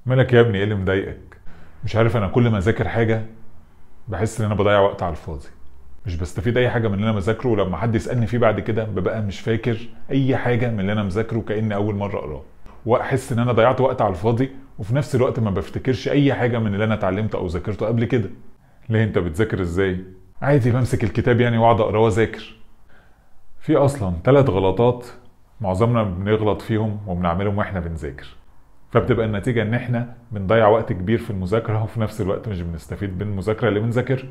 مالك يا ابني؟ ايه اللي مضايقك؟ مش عارف، انا كل ما اذاكر حاجه بحس ان انا بضيع وقت على الفاضي. مش بستفيد اي حاجه من اللي انا مذاكره، ولما حد يسالني فيه بعد كده ببقى مش فاكر اي حاجه من اللي انا مذاكره كاني اول مره اقراه، واحس ان انا ضيعت وقت على الفاضي، وفي نفس الوقت ما بفتكرش اي حاجه من اللي انا اتعلمته او ذاكرته قبل كده. ليه؟ انت بتذاكر ازاي؟ عادي بمسك الكتاب يعني واقعد اقراه واذاكر. في اصلا 3 غلطات معظمنا بنغلط فيهم وبنعملهم واحنا بنذاكر، فبتبقى النتيجة ان احنا بنضيع وقت كبير في المذاكرة وفي نفس الوقت مش بنستفيد من المذاكرة اللي بنذاكرها.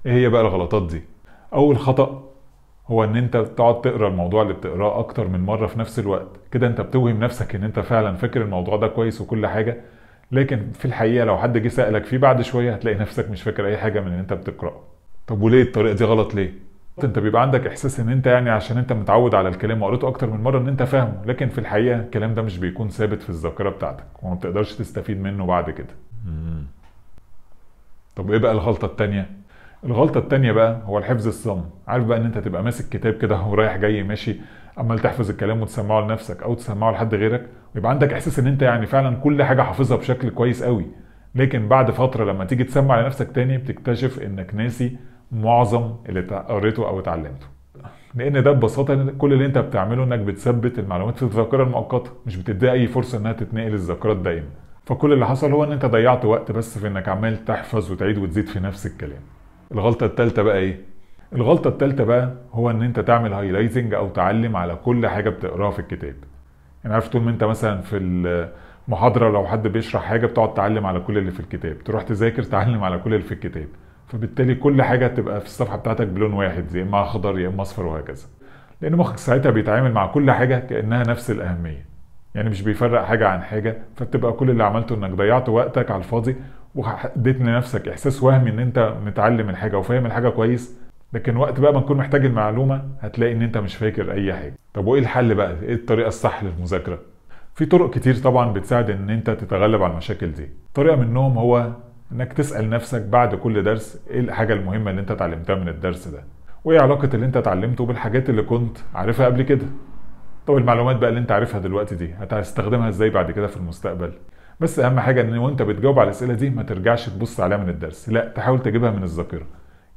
ايه هي بقى الغلطات دي؟ اول خطأ هو ان انت تقعد تقرا الموضوع اللي بتقراه اكتر من مرة في نفس الوقت. كده انت بتوهم نفسك ان انت فعلا فاكر الموضوع ده كويس وكل حاجة، لكن في الحقيقة لو حد جه سألك فيه بعد شوية هتلاقي نفسك مش فاكر اي حاجة من اللي انت بتقراه. طب وليه الطريقة دي غلط؟ ليه؟ انت بيبقى عندك احساس ان انت يعني عشان انت متعود على الكلام وقريته اكتر من مره ان انت فاهمه، لكن في الحقيقه الكلام ده مش بيكون ثابت في الذاكره بتاعتك وما بتقدرش تستفيد منه بعد كده. طب ايه بقى الغلطه التانية؟ الغلطه التانية بقى هو الحفظ الصم. عارف بقى ان انت تبقى ماسك كتاب كده ورايح جاي ماشي عمال تحفظ الكلام وتسمعه لنفسك او تسمعه لحد غيرك، ويبقى عندك احساس ان انت يعني فعلا كل حاجه حافظها بشكل كويس قوي، لكن بعد فتره لما تيجي تسمع لنفسك تاني بتكتشف انك ناسي معظم اللي قريته او اتعلمته. لان ده ببساطه كل اللي انت بتعمله انك بتثبت المعلومات في الذاكره المؤقته، مش بتديها اي فرصه انها تتنقل الذاكره الدائمه. فكل اللي حصل هو ان انت ضيعت وقت بس في انك عمال تحفظ وتعيد وتزيد في نفس الكلام. الغلطه الثالثه بقى ايه؟ الغلطه الثالثه بقى هو ان انت تعمل هايلايتنج او تعلم على كل حاجه بتقراها في الكتاب. يعني عارف طول ما انت مثلا في المحاضره لو حد بيشرح حاجه بتقعد تعلم على كل اللي في الكتاب، تروح تذاكر تعلم على كل اللي في الكتاب، فبالتالي كل حاجه تبقى في الصفحه بتاعتك بلون واحد، يا اما اخضر يا اما اصفر وهكذا. لان مخك ساعتها بيتعامل مع كل حاجه كانها نفس الاهميه، يعني مش بيفرق حاجه عن حاجه، فبتبقى كل اللي عملته انك ضيعت وقتك على الفاضي واديت لنفسك احساس وهمي ان انت متعلم الحاجه وفاهم الحاجه كويس، لكن وقت بقى ما تكون محتاج المعلومه هتلاقي ان انت مش فاكر اي حاجه. طب وايه الحل بقى؟ ايه الطريقه الصح للمذاكره؟ في طرق كتير طبعا بتساعد ان انت تتغلب على المشاكل دي. طريقه منهم هو انك تسال نفسك بعد كل درس ايه الحاجه المهمه اللي انت اتعلمتها من الدرس ده، وايه علاقه اللي انت اتعلمته بالحاجات اللي كنت عارفها قبل كده. طب المعلومات بقى اللي انت عارفها دلوقتي دي هتستخدمها ازاي بعد كده في المستقبل؟ بس اهم حاجه ان وانت بتجاوب على الاسئله دي ما ترجعش تبص عليها من الدرس، لا تحاول تجيبها من الذاكره.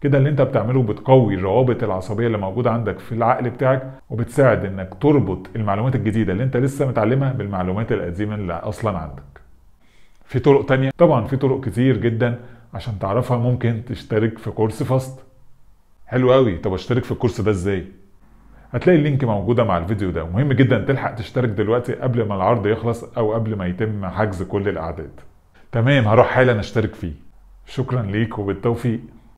كده اللي انت بتعمله بتقوي الروابط العصبيه اللي موجوده عندك في العقل بتاعك، وبتساعد انك تربط المعلومات الجديده اللي انت لسه متعلمها بالمعلومات القديمه اللي اصلا عندك. في طرق تانية طبعا، في طرق كتير جدا عشان تعرفها. ممكن تشترك في كورس فاست. حلو قوي. طب اشترك في الكورس ده ازاي؟ هتلاقي اللينك موجودة مع الفيديو ده، ومهم جدا تلحق تشترك دلوقتي قبل ما العرض يخلص او قبل ما يتم حجز كل الاعداد. تمام، هروح حالا اشترك فيه. شكرا ليك وبالتوفيق.